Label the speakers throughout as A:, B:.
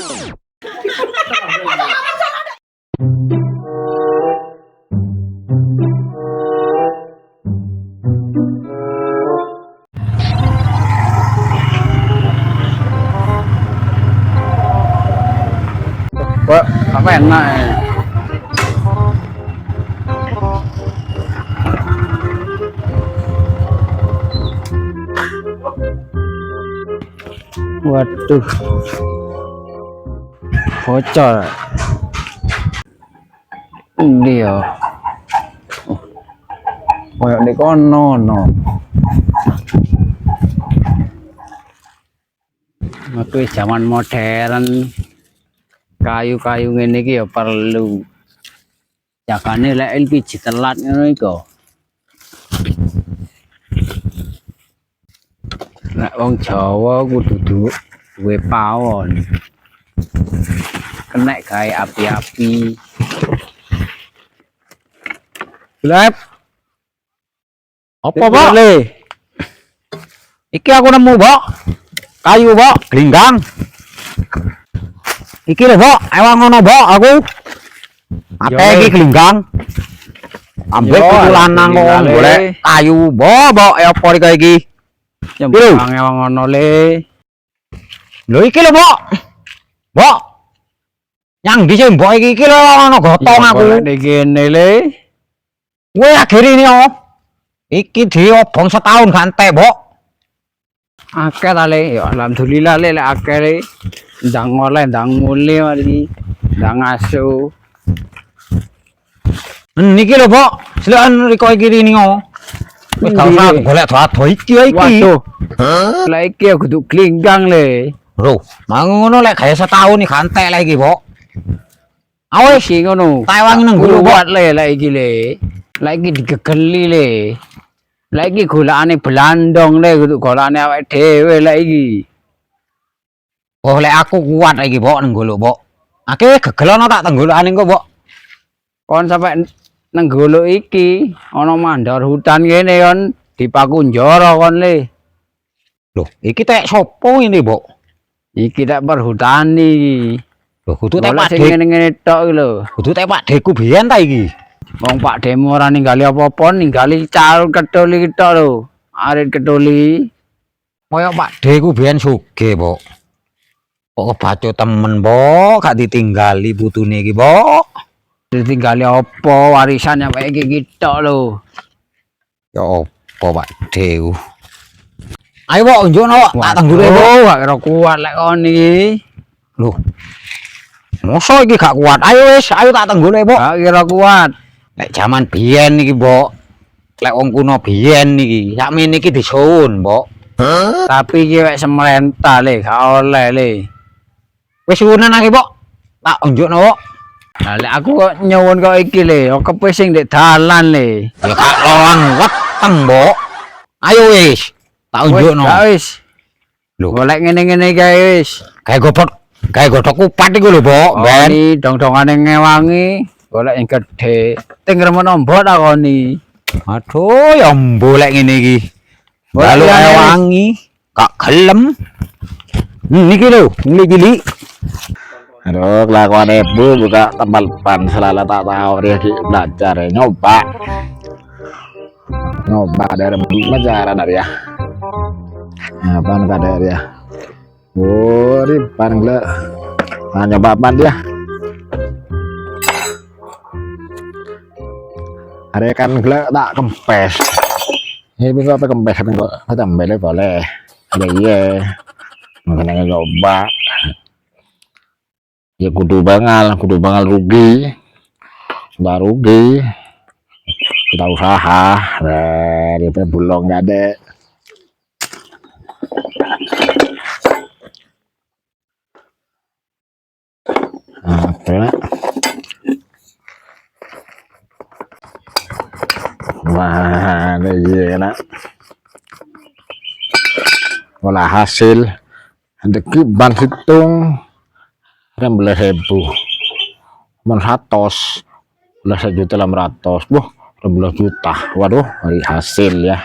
A: Kok apa enak ya? Waduh, bocor. Ini ya. Koyok di kono no. Aku zaman modern, kayu-kayu ngene iki ya perlu. Jagane lek LPG telat ngono iku. Nek wong Jawa kudu duwe pawon. Kenek gawe api-api. Lep. Apa, Pak? Iki aku nemu, Pak. Kayu, Pak, glinggang. Iki lho, Pak, ewang ngono, Pak, aku. Ate iki glinggang. Ambil kudu lanang kok golek kayu, Pak, e apa iki? Jembang ewang ngono le. Lho iki lho, Pak. Pak. Yang ndi sing mbok iki lho ono gotong aku. Nek kene le. Kowe akhir ini oh. Iki diobong setahun gante, Mbok. Akeh ta le, ya alhamdulillah le akeh le. Ndang oleh ndang mule mari. Ndang asu. Niki lho, Mbok. Silakan riko iki rini oh. Wis gak usah golek doa iki iki. Waduh. Lah iki kudu glinggang le. Lho, mangu ngono lek gawe setahun iki gante lek iki, Mbok. Awes iki ngono. Tawangi nang gulu buat le lek iki le. Lagi digegeli le. Lagi golakane belandong le kudu golakane awake dhewe lek iki. Oh lek aku kuat iki, Mbok, nang golok, Mbok. Akeh gegelono tak tenggolokane engko, Mbok. Kon sampe nang golok iki ana mandor hutan kene kon dipaku njoro kon le. Loh, iki tek sopo ini, Mbok? Iki tek perhutani iki. Loh, kudu tek Pak Dek ngene-ngene tok iki lho. Kudu tek Pak Dekku biyen ta iki? Wong Pak Demo ora ninggali apa-apa, ninggali calon ketuli tok lho. Arit ketuli. Kaya Pak Dekku biyen sugih, Mbok. Kok kebaco temen, Mbok, gak ditinggali putune iki, Mbok. Ditinggali apa warisannya kayak iki tok lho. Ya apa Pak Dew. Ayo Mbok unjukno Mbok, tak tenggure Mbok, gak kira kuat lek kon iki. Loh. Mosok iki gak kuat. Ayo wis, ayo tak tenggure Mbok. Gak kira kuat. Lek jaman biyen iki, Mbok. Lek wong kuno biyen iki, sakmene iki disuwun, Mbok. Tapi iki wek semrentah le, gak oleh le. Wis suwunan iki, Mbok. Tak unjukno, Mbok. Lah lek aku kok nyuwun kok iki le, kok pesing ndek dalan le. Ya gak lawang weteng, Mbok. Ayo wis, tak unjukno. Wis. Lho, golek ngene-ngene kae wis. Kae godhok kupat iku lho, Mbok. Ben dong-dongane ngewangi. Golek yang gede, tinggal menombo tak koni. Aduh, ya boleh ngene iki. Lalu wangi, kak gelem. Niki lho, gili-gili. Aduh, kelakuan ibu buka tempat ban selalu tak tahu dia belajar nyoba dari pelajaran dari ya. Apa nih dari ya? Oh, di ban gila. Nah, nyoba ban dia. Ada kan gelak tak kempes. Ini bisa apa kempes kan kok tambah boleh. Iya. Makanya coba. Ya kudu bangal rugi. Sudah rugi. Kita usaha dari bulong nggak ada. Nah, wah, iya nak. Olah hasil deki ban hitung 16.000. Mon 100 1.600.000. Wah, 12 juta. Waduh, dari hasil ya.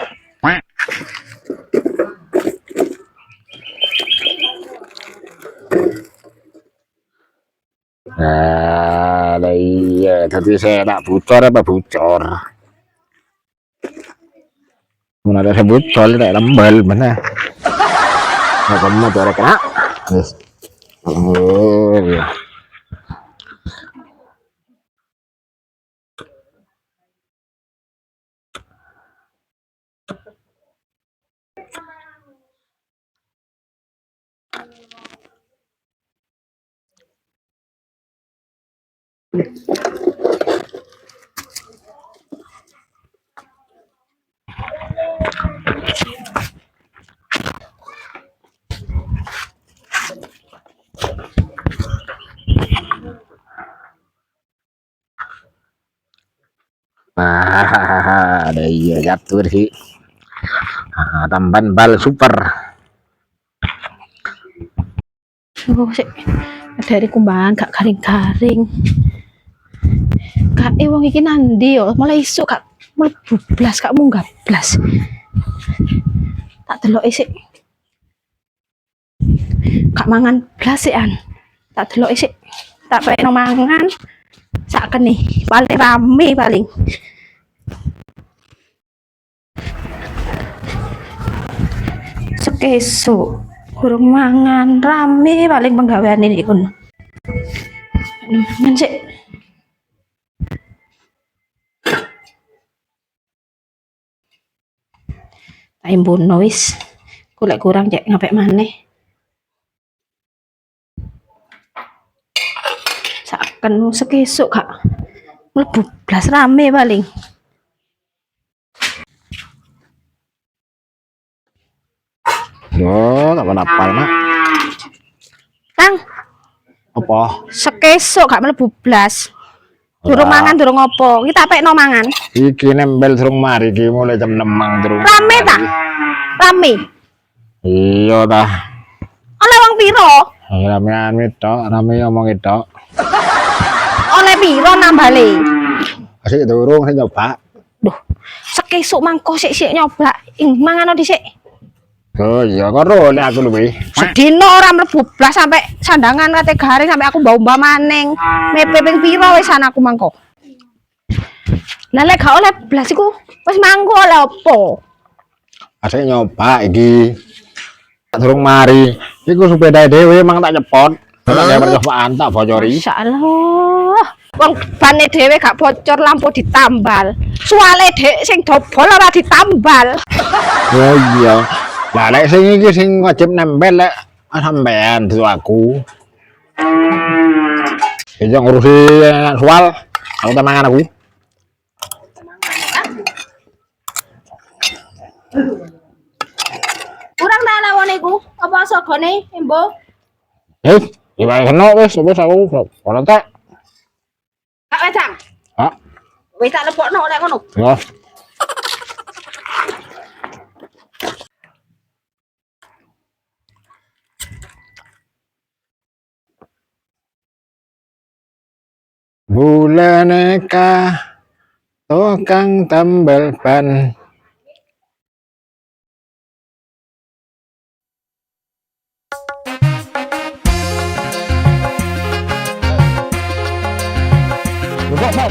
B: Nah, iya, tadi saya tak bocor apa bocor. Mana ada bocor, tak lembal mana? Nah, kamu mau coret kena? Yes. Oh, iya. Ada iya jatuh sih. Tambahan bal super.
C: Oh, sik. Dari kumbangan gak garing-garing. Kak, wong iki nandi yo, mulai isuk kak mlebu blas, kak munggah blas. Tak deloki sik. Kak mangan blas sik an. Tak deloki sik. Tak pengen mangan. Saken nih, paling rame paling. Sekesuk kurang mangan rame paling penggawean ini kun. Mangan sik. Tak imbono wis. Golek kurang cek ngapik maneh. Saken sekesuk kak. Mlebu blas rame paling.
B: Yo, tak apa-apa nak.
C: Kang,
B: Apa?
C: sekesuk gak mlebu blas. Durung mangan durung opo. Kita pekno mangan.
B: Iki nembel durung mari iki mulai jam 6 durung.
C: Rame ta? Rame.
B: Iya dah.
C: Oleh wong piro?
B: Ramean tok, rame ngomong tok.
C: Oleh piro nambale?
B: Asik durung saya nyoba.
C: Duh, sekesuk mangko sik-sik nyoba. Mangan dhisik.
B: Oh iya karo nek aku luwih.
C: Sedino ora mlebu blas sampai sandangan kate garing sampai aku mbau-mbau maning. Mepe ping piro wis anakku mangko. Lah lek gak oleh blas iku wis mangko oleh opo?
B: Asik nyoba iki. Tak durung mari. Iku sepeda dhewe mang tak cepot. Tak kaya percobaan tak bocori.
C: Masyaallah. Wong bane dhewe gak bocor lampu ditambal. Suale dhek sing dobol ora ditambal.
B: Oh iya. Lah lek sing iki sing wajib nempel lek sampean itu aku. Iki ngurusi soal aku tak mangan aku.
C: Kurang ta lawone iku? Apa sogone, Embo?
B: Gimana kena wis aku ora tak.
C: Kak wedang.
B: Hah?
C: Wis tak lebokno lek ngono.
B: Ya. Bulaneka tukang tambal ban.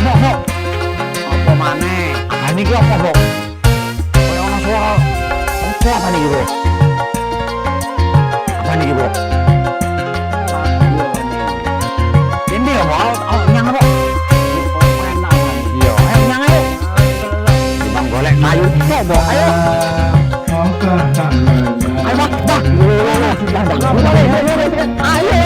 B: Bok. Apa maneh? Ini ki apa, Bok? Kayak ono suara. Apa niki, Bok? Apa niki, Bok? Ini ya, Bok. Nyang, Bok. Iya, ayo nyang ayo. Bang golek kayu itu, Bok. Ayo. Ayo, Bok. Ayo.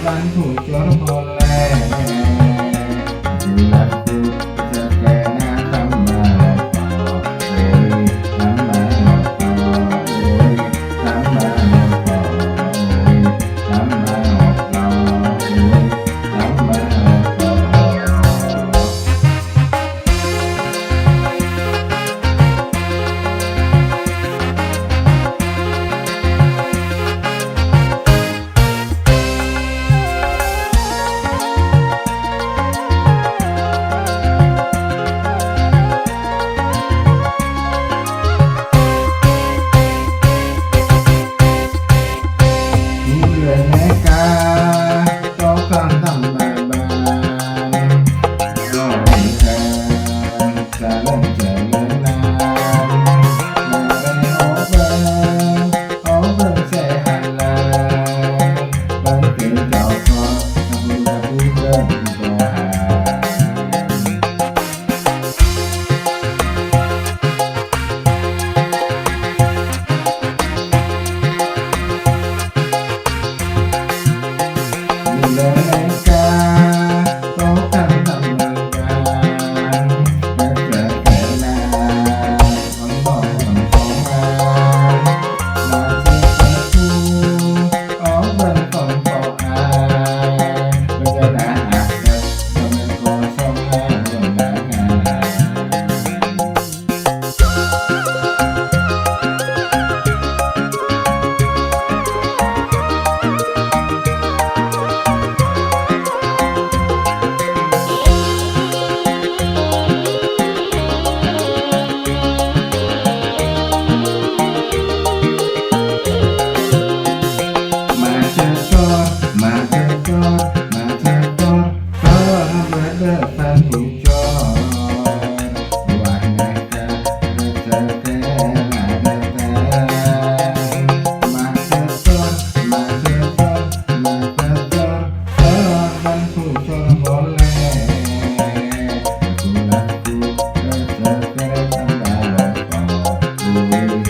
B: bantu cor boleh lagu sekena sama oi sama oi sama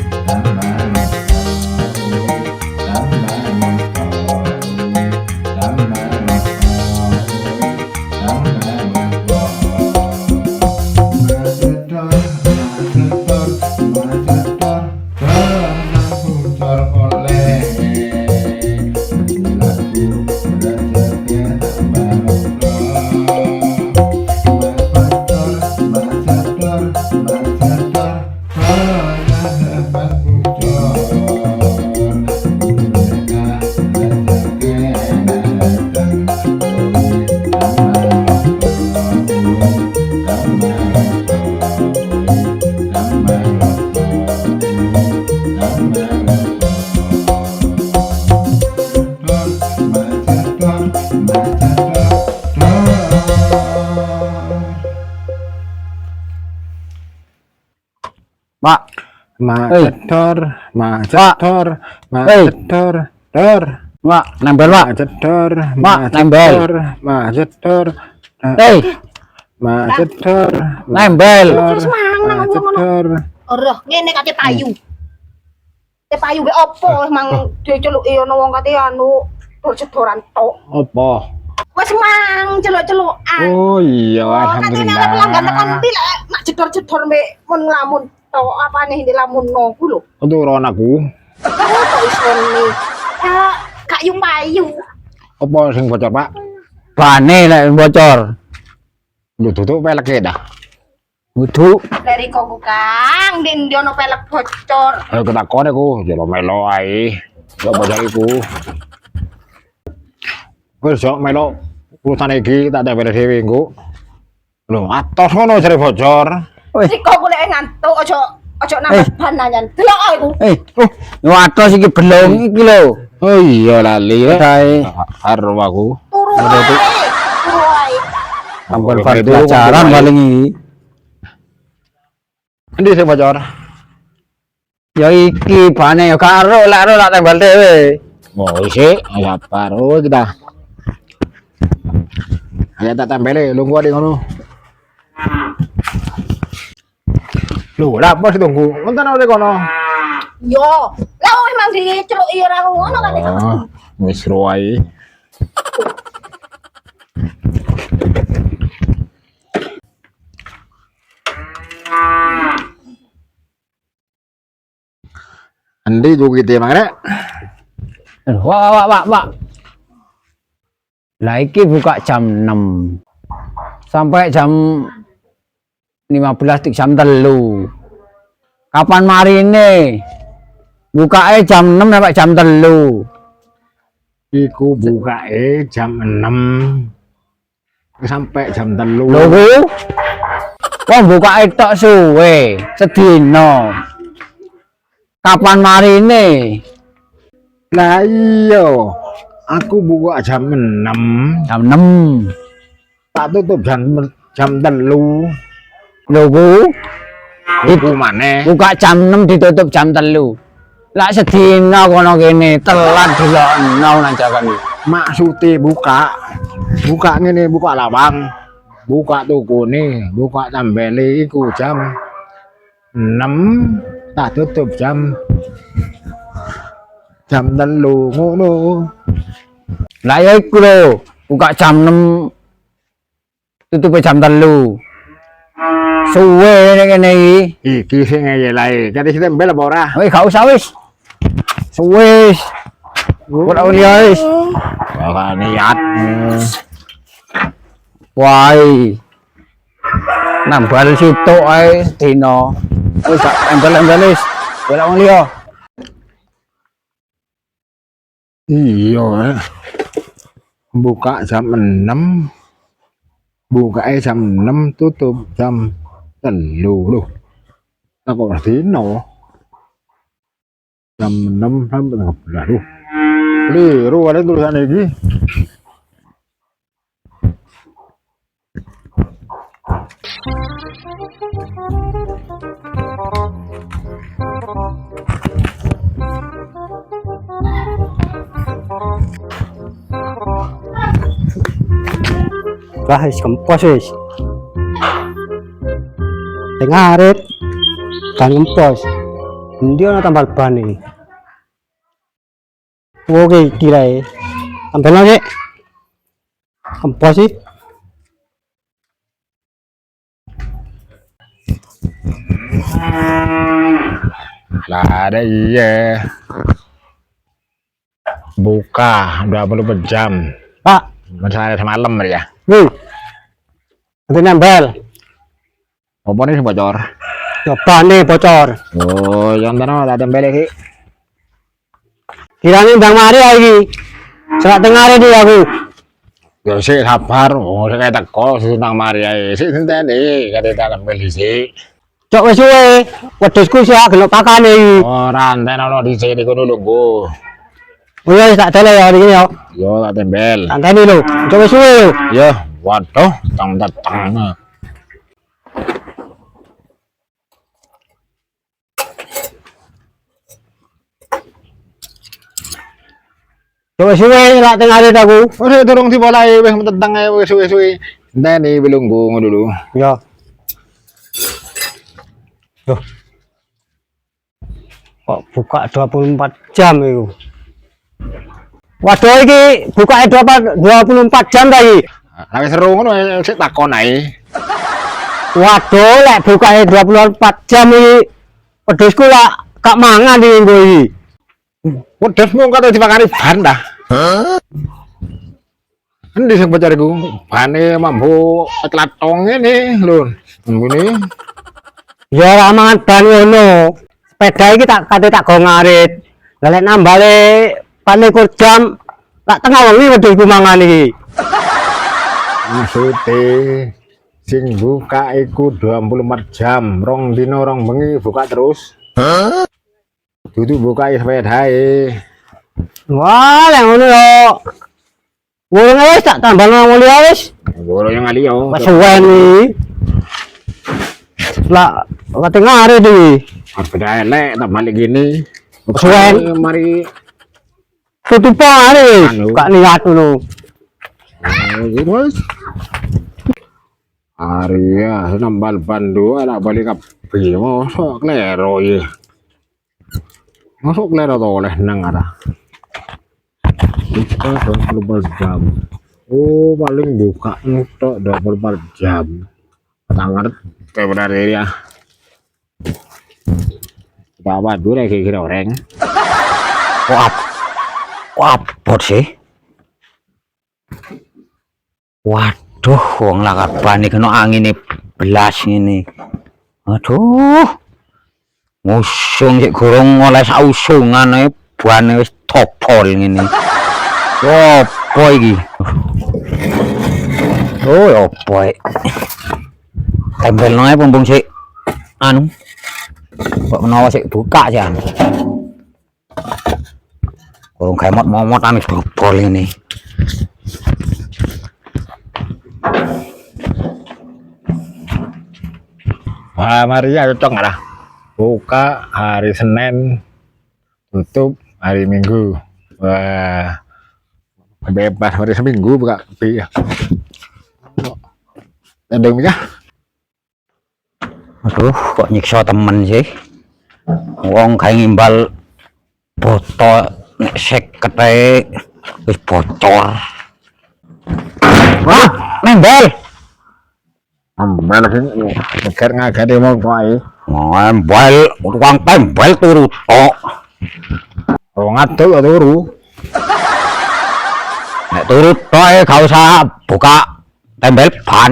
B: oi sama
A: Mak,
B: Macetor, macetor, macetor, tor,
A: mak, nempel mak.
B: macetor,
A: Mak, nempel.
B: macetor, macetor,
A: Nempel.
C: Terus mang
B: macetor.
C: ora ngene kate payu. Te payu ge opo emang diceluki ono wong kate anu dor-doran tok.
B: Apa?
C: Wes mang celuk-celukan.
B: Oh iya,
C: Katene nek pelanggan tekan ndi lek mak jedor-jedor mbek mun nglamun tok apane ndi lamunno ku lho.
B: Itu ron aku.
C: Kok iso ni? Kayu payu.
B: Apa sing bocor, Pak?
A: Bane lek bocor.
B: Lu tutup pelek dah.
A: Wudu.
C: Dari kok Kang, ndi ono pelek bocor.
B: Ayo kita kone ku, jelo melo ae. Yo bocor iku. Wis yo melo urusan iki tak tempel dhewe engko. Lho, atos ngono jare bocor.
C: Wis kok golek ngantuk aja nambah ban nanyan. Delok aku.
A: Yo atos iki belong iki lho.
B: Oh iya lali ya.
A: Kae
B: Karo aku.
C: Turu wae. Turu wae.
A: ampun pelajaran paling iki.
B: Endi sing bocor?
A: Ya iki bane yo karo lek tak tembal dhewe.
B: Oh isi, ya paro kita. Ayo tak tempel lu gua di ngono. Lu lah bos tunggu. Nonton ora kono.
C: Yo, lah emang diceluki ora ngono kan.
B: Wis ruai. Andi juga gitu emang rek.
A: Wah. Lah iki buka jam 6 sampai jam 15 jam 3. Kapan mari ini? Bukanya jam 6 sampai jam 3.
B: Iku buka jam 6 sampai jam 3.
A: Lho ku? Wong buka tok suwe, sedina. Kapan mari ini?
B: Lah iya, aku buka jam 6,
A: Jam 6.
B: tak tutup jam 3.
A: Lho ku?
B: Iku maneh.
A: Buka jam 6 ditutup jam 3. Lah sedina kono kene telat dilokno nang jalan.
B: Maksude buka ngene, buka lawang, buka toko nih, buka tambele iku jam 6, tak tutup jam 3 ngono.
A: Lah ya iku lho, buka jam 6 tutup jam 3. Suwe kene iki.
B: Iki sing ngeyelae, kate stempel apa ora?
A: Wis gak usah wis. Suwe. Ora wis.
B: Ora niat.
A: Wai. Nambal sitok ae dina. Wis gak embel-embel wis. Ora wong liya.
B: Iya. Buka jam 6. Buka jam 6 tutup jam 3 lho. Aku ngerti no. Jam 6 sampai 13 lho. Keliru ada tulisan iki.
D: Wah, wis kempos wis. Sing arit kan kempos. Endi ana tambal ban iki? Oke, kirae. Tambal lagi. Kempos sih.
B: Lah ada iya. Buka 24 jam.
D: Pak,
B: Masalah semalam ya.
D: nih. Nanti nempel.
B: Apa nih bocor?
D: Coba nih bocor.
B: Oh, yang mana ada tempel iki.
D: Kirane Bang Mari lagi. Serak tengah iki aku.
B: Ya sih sabar, oh saya teko nang mari ae. Sik sentene kate tak tempel dhisik.
D: Cok wis suwe. Wedhusku sih gelem pakane iki.
B: Ora antene ono dhisik niku lho nggo.
D: Oh ya tak tele ya iki ya.
B: Yo tak tempel.
D: Anteni lho. Cok wis suwe lho.
B: Yo, waduh, tang.
D: Cok wis suwe lak tengah arit aku.
B: Ora durung dipolai wis metentang ae wis suwe-suwe. Enteni belunggu ngono dulu.
D: Ya. Loh. Kok buka 24 jam itu? Waduh iki buka 24 jam ta iki.
B: Lah wis seru ngono sik takon ae.
D: Waduh lek buka 24 jam iki pedhusku lah gak mangan iki nggo iki.
B: Wedhusmu kate dipakani ban dah. Endi sing bocor iku? Bane mambu tlatong ngene lho. Ngene.
D: Ya ora mangan ban ngono. Sepeda iki tak go ngarit. Lah lek nambale 24 jam tak tengah wengi wedhusku mangan iki.
B: Maksude sing buka iku 24 jam, rong dina rong bengi buka terus. Dudu buka sepedae.
D: Wah, lek ngono yo. Wong wis tak tambah nang mulia wis.
B: Goro yang ali yo.
D: Wis suweni. Lah, kate ngarit iki.
B: Sepeda elek tak balik gini.
D: Suwen.
B: Mari
D: Tutupan wis.
B: Anu.
D: Gak niat ngono.
B: Wis. Arya nambal bandu anak balik kabeh mosok klero iki. Mosok klero to oleh nang arah. buka 24 jam. Oh, paling buka untuk 24 jam. Tangan benar ya. Bawa dulu kira-kira orang.
A: Apa sih? Waduh, wong lakar bani kena angin ini belas ini. Aduh. Musung sik gorong oleh sausungan ae bane wis topol ngene. Opo iki? Oh, opo iki? Tempel nang pompong sik anu. Kok menawa sik buka sih anu. Gorong kemot momotan wis topol ngene.
B: Wah, Maria cocok nggak lah? Buka hari Senin, tutup hari Minggu. Wah, bebas hari Seminggu buka. Tendeng ya?
A: Aduh, kok nyiksa temen sih? Wong kayak ngimbal foto nek seket ae wis bocor. Wah, nembel.
B: Nembel sih, ngeker ngagade mau kok
A: Nembel, tukang tembel turu tok.
B: oh ngatur turu.
A: Nek turu tok gak usah buka tembel ban.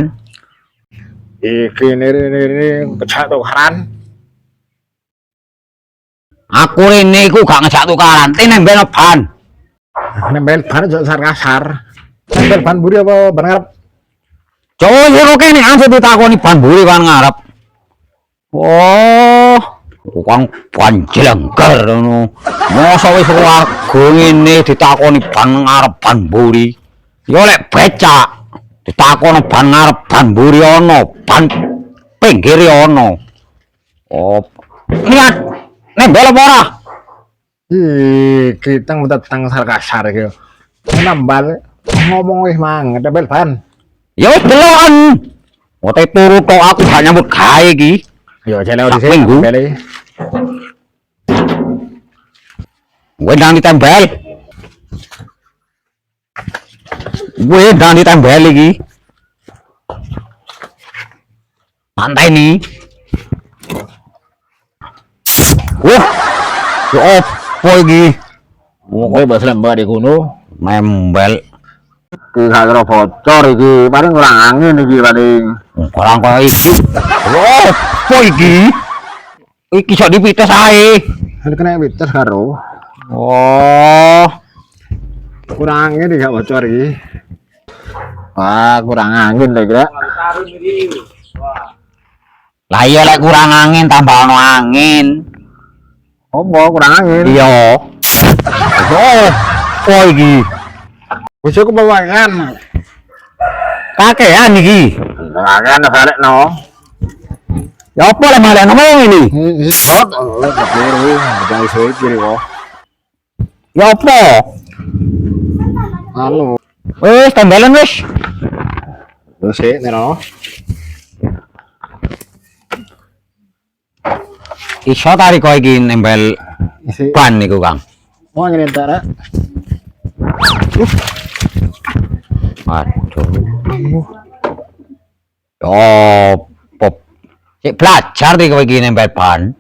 B: Iki niri kecak tukaran.
A: Aku rene iku gak ngejak tukaran, nembel ban.
B: Nembel ban kasar kasar. Nembel ban buri apa ban ngarep?
A: Cowo yo kene aja ditakoni ban buri kan ngarep. Oh, tukang ban jelengger ngono. Mosok wis warga ngene ditakoni ban ngarep ban buri. Yo lek becak ditakoni ban ngarep ban buri ana, ban pinggir ana. Oh, niat nembel apa ora?
B: Kita tentang kasar kasar gitu. Nambal ngomong wis mang nembel ban.
A: Ya wis deloken. Ote turu tok aku gak nyambut gawe iki.
B: Yo jale di
A: Sak minggu.
B: sini.
A: Gue ndang ditembel. Gue ndang ditembel iki. Santai nih. Wah. Yo opo iki?
B: Kowe bahas lembah di kuno.
A: Nembel.
B: Ki kira bocor iki, paling kurang angin iki paling.
A: Orang kaya iki. Opo iki? Iki sok dipites ae.
B: Kena wites karo.
A: Oh.
B: Kurang angin iki gak bocor iki. Wah, kurang angin lho kira.
A: Lah iya lek kurang angin tambah ono angin.
B: Opo kurang angin?
A: Iya. Oh iki.
B: Wis aku bawakan.
A: Kakean iki.
B: Bawakan barekno.
A: Ya apa lek malah ngomong ini?
B: Sot, kiri, dari sini kiri kok.
A: Ya apa?
B: Anu,
A: Wis tembelan wis.
B: wis sik nero.
A: Iso tarik kok iki nembel
B: Isi.
A: ban niku, Kang.
B: Mau ngene entar.
A: Aduh. Oh, pop. Cek belajar deh kowe iki nembel ban.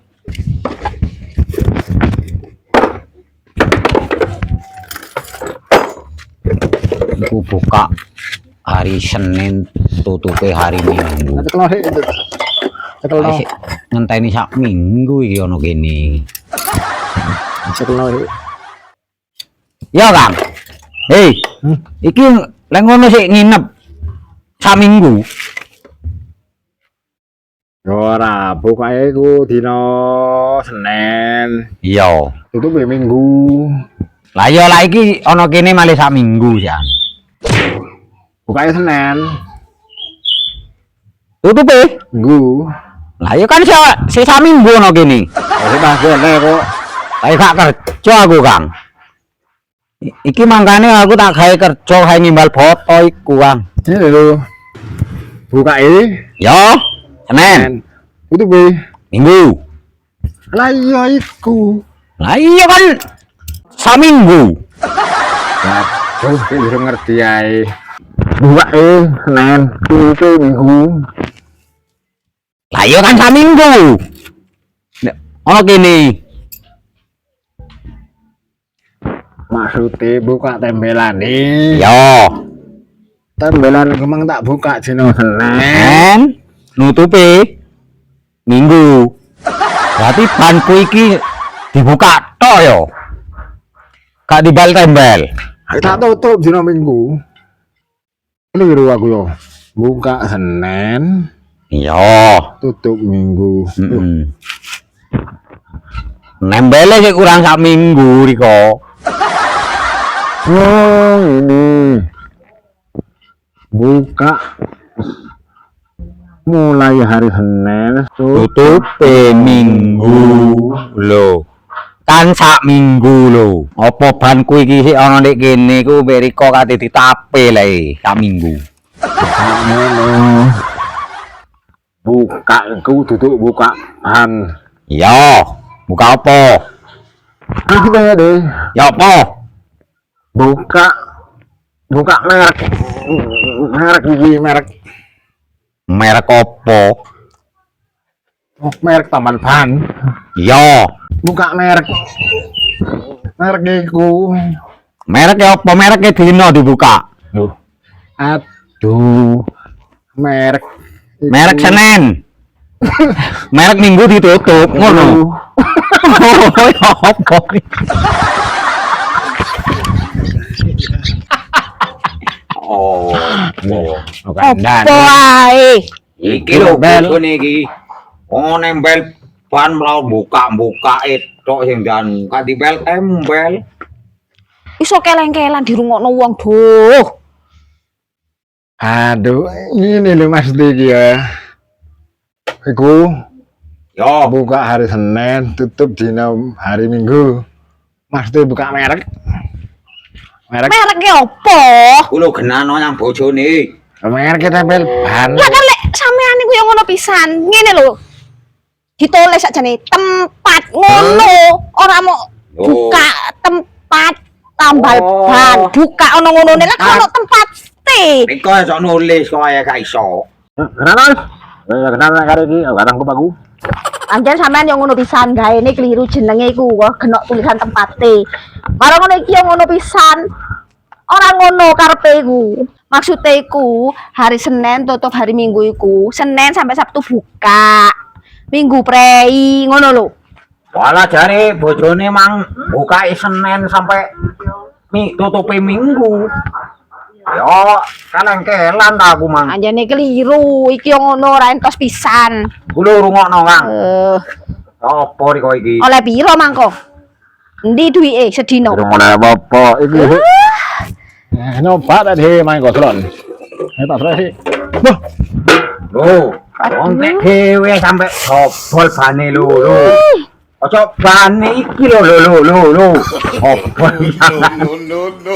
A: Iku buka hari Senin, tutupe hari Minggu.
B: Cekel sik itu. Cekel no.
A: Sik ngenteni sak minggu iki ana kene.
B: Cekel sik.
A: Ya, Kang. Hei, iki lek ngono sik nginep sak minggu.
B: Ora, bukae ku dina Senin.
A: Iya.
B: Tutup Minggu.
A: Lah ya lah iki ana kene malih sak minggu ya.
B: Bukae Senin.
A: Tutupe.
B: Minggu.
A: Lah ya kan si sak minggu ana kene.
B: Wis bahane kok.
A: Lah gak kerja aku, Kang. Iki mangkane aku tak gawe kerja gawe nimbal foto iku, Kang.
B: Ini lho. Bukae
A: Ya, Senin,
B: tutup
A: Minggu.
B: lah iya iku.
A: Lah iya kan sak minggu.
B: Nah, Oh, durung ngerti ae. Buka Senin, Selasa, Minggu.
A: Lah iya kan sak minggu. Nek ono kene.
B: Maksudnya buka tembelan nih.
A: Yo,
B: Tembelan kemang tak buka dino Senin.
A: kan nutupi minggu. Berarti banku iki dibuka tok yo. Gak dibal tembel.
B: Tak tutup dino Minggu. Keliru aku yo. Buka Senin,
A: Iya.
B: tutup Minggu.
A: Nembele sih kurang sak minggu Riko.
B: Oh, ini. Buka mulai hari Senin,
A: Tutup minggu lo. Kan sak minggu lo. Apa banku iki sik ana ndek kene ku mbek Riko kate ditape lae sak minggu.
B: buka ku tutup buka han.
A: Iya. Buka apa?
B: Aku tanya deh.
A: Ya apa?
B: Buka merek gigi merek
A: Merek apa?
B: merek Taman Ban.
A: Iya.
B: Buka merek gigiku.
A: Mereknya apa? Mereknya dino dibuka.
B: Loh. Aduh. Merek
A: Senin. Merek minggu ditutup ngono. Oh, ya apa? Oh,
B: kandan.
C: Apa ae?
A: iki lho bojone iki. Oh nembel ban mlawan buka tok sing dan kan dibel tembel.
C: Iso keleng-kelan dirungokno wong duh.
B: Aduh, ini lho Mas iki ya. Iku
A: Yo,
B: buka hari Senin, tutup dino hari Minggu. Mas buka merek.
C: Mereknya apa?
A: kulo genano yang bojone.
B: Merek tempel ban.
C: Lah kan lek sampean niku yo ngono pisan. Ngene lho. Ditulis sakjane tempat ngono, ora mau buka tempat tambal ban, buka ono ngonone lah ono tempat te.
A: Riko iso nulis kok ae gak iso.
B: Kenapa? Kenapa karo iki? Kadang aku.
C: Anjen sampean yo ngono pisan, gaene keliru jenenge iku kok genok tulisan tempate. Karo ngono iki yo ngono pisan. Ora ngono karepe iku. Maksude iku hari Senin tutup hari Minggu iku, Senin sampai Sabtu buka. Minggu prei ngono lho.
A: Wala jare bojone mang buka Senin sampai tutupi Minggu. Yo, keleng-kelan ta aku mang.
C: Anjene keliru, iki yo ngono ora entos pisan.
A: Kulo rungokno, Kang.
C: Eh,
A: Apa riko iki?
C: oleh piro mangko? Endi duwike sedina?
B: Durung oleh apa-apa iki. Nyoba tadi main kotlon. Tak terus.
A: Lho, ontek dhewe sampe dobol bane lho. Ojo bane iki lho. Apa?
E: no, no, no.